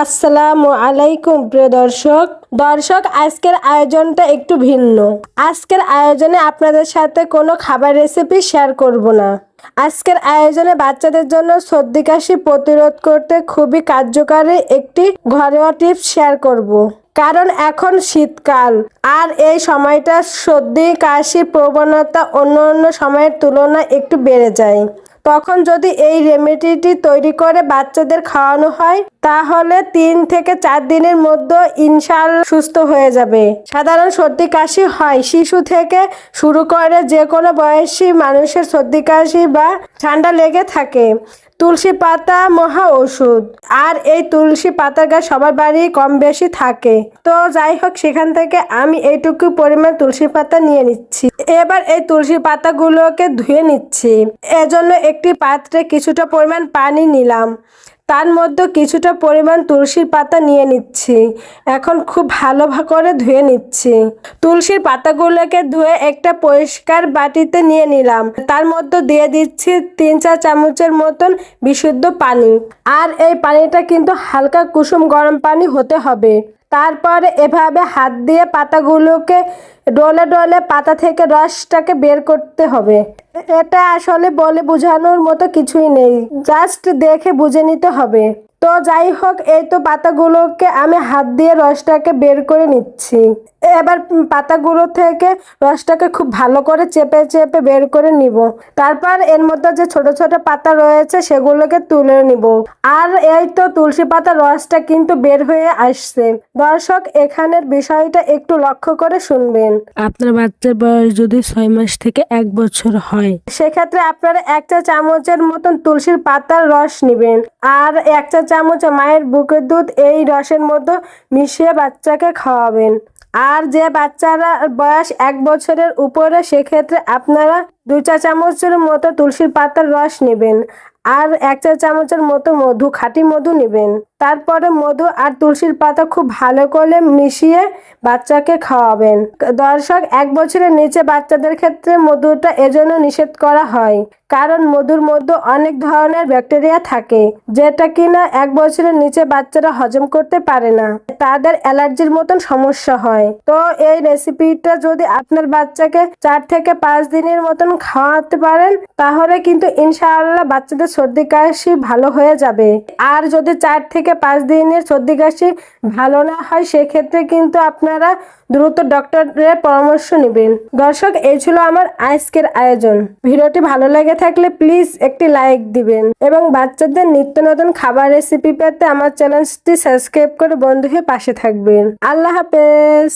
আসসালামু আলাইকুম প্রিয় দর্শক আজকের আয়োজনটা একটু ভিন্ন। আজকের আয়োজনে আপনাদের সাথে কোনো খাবার রেসিপি শেয়ার করব না। আজকের আয়োজনে বাচ্চাদের জন্য সর্দি কাশি প্রতিরোধ করতে খুবই কার্যকারী একটি ঘরোয়া টিপস শেয়ার করব। কারণ এখন শীতকাল আর এই সময়টা সর্দি কাশির প্রবণতা অন্য সময়ের তুলনায় একটু বেড়ে যায়। তখন যদি এই রেমেডিটি তৈরি করে বাচ্চাদের খাওয়ানো হয় তাহলে 3 থেকে 4 দিনের মধ্যে ইনশাআল্লাহ সুস্থ হয়ে যাবে। সাধারণ সর্দি কাশি হয় শিশু থেকে শুরু করে যে কোনো বয়সী মানুষের সর্দি কাশি বা ঠান্ডা লেগে থাকে। তুলসী পাতা মহা ওষুধ, আর এই তুলসী পাতার গাছ সবার বাড়ি কম বেশি থাকে। তো যাই হোক, সেখান থেকে আমি এইটুকু পরিমাণ তুলসী পাতা নিয়ে নিচ্ছি। এবার এই তুলসী পাতাগুলোকে ধুয়ে নিচ্ছি। এজন্য একটি পাত্রে কিছুটা পরিমাণ পানি নিলাম, তার মধ্যে কিছুটা পরিমাণ তুলসীর পাতা নিয়ে নিচ্ছি। এখন খুব ভালো করে ধুয়ে নিচ্ছি। তুলসীর পাতাগুলোকে ধুয়ে একটা পরিষ্কার বাটিতে নিয়ে নিলাম। তার মধ্যে দিয়ে দিচ্ছি 3-4 চামচের মতন বিশুদ্ধ পানি। আর এই পানিটা কিন্তু হালকা কুসুম গরম পানি হতে হবে। তারপরে এভাবে হাত দিয়ে পাতাগুলোকে ডলে ডলে পাতা থেকে রসটাকে বের করতে হবে। এটা আসলে বলে বোঝানোর মতো কিছুই নেই, জাস্ট দেখে বুঝে নিতে হবে। তো যাই হোক, এই তো পাতাগুলোকে আমি হাত দিয়ে রসটাকে বের করে নিচ্ছি। এবার পাতাগুলো থেকে রসটাকে খুব ভালো করে চেপে চেপে বের করে নিব। তারপর এর মধ্যে যে ছোট ছোট পাতা রয়েছে সেগুলোকে তুলে নিব। আর এই তো তুলসী পাতার রসটা কিন্তু বের হয়ে আসছে। দর্শক, এখানের বিষয়টা একটু লক্ষ্য করে শুনবেন। আপনার বাচ্চার বয়স যদি 6 মাস থেকে 1 বছর হয়, সেক্ষেত্রে আপনারা 1 চা চামচের মতন তুলসীর পাতার রস নেবেন আর 1 চা চামচ মায়ের বুকের দুধ এই রসের মধ্যে মিশিয়ে বাচ্চাকে খাওয়াবেন। আর যে বাচ্চারা বয়স 1 বছরের উপরে, সেক্ষেত্রে আপনারা 2 চা চামচের মতো তুলসীর পাতার রস নেবেন আর 1 চা চামচের মতো মধু, খাঁটি মধু নেবেন। তারপরে মধু আর তুলসীর পাতা খুব ভালো করে মিশিয়ে বাচ্চাকে খাওয়াবেন। দর্শক, 1 বছরের নিচে বাচ্চাদের ক্ষেত্রে মধুটা এজন্য নিষেধ করা হয়, কারণ মধুর মধ্যে অনেক ধরনের ব্যাকটেরিয়া থাকে যেটা কিনা 1 বছরের নিচে বাচ্চারা হজম করতে পারে না, তাদের অ্যালার্জির মতন সমস্যা হয়। তো এই রেসিপিটা যদি আপনার বাচ্চাকে 4 থেকে 5 দিনের মতন খাওয়াতে পারেন তাহলে কিন্তু ইনশাআল্লাহ বাচ্চাদের সর্দি কাশি ভালো হয়ে যাবে। আর যদি 4 থেকে 5 দিনের সর্দি কাশি ভালো না হয় সেক্ষেত্রে কিন্তু আপনারা দ্রুত ডক্টরের পরামর্শ নেবেন। দর্শক, এই ছিল আমার আজকের আয়োজন। ভিডিওটি ভালো লেগে থাকলে প্লিজ একটি লাইক দিবেন এবং বাচ্চাদের নিত্য নতুন খাবার রেসিপি পেতে আমার চ্যানেলটি সাবস্ক্রাইব করে বন্ধু হয়ে পাশে থাকবেন। আল্লাহ হাফেজ।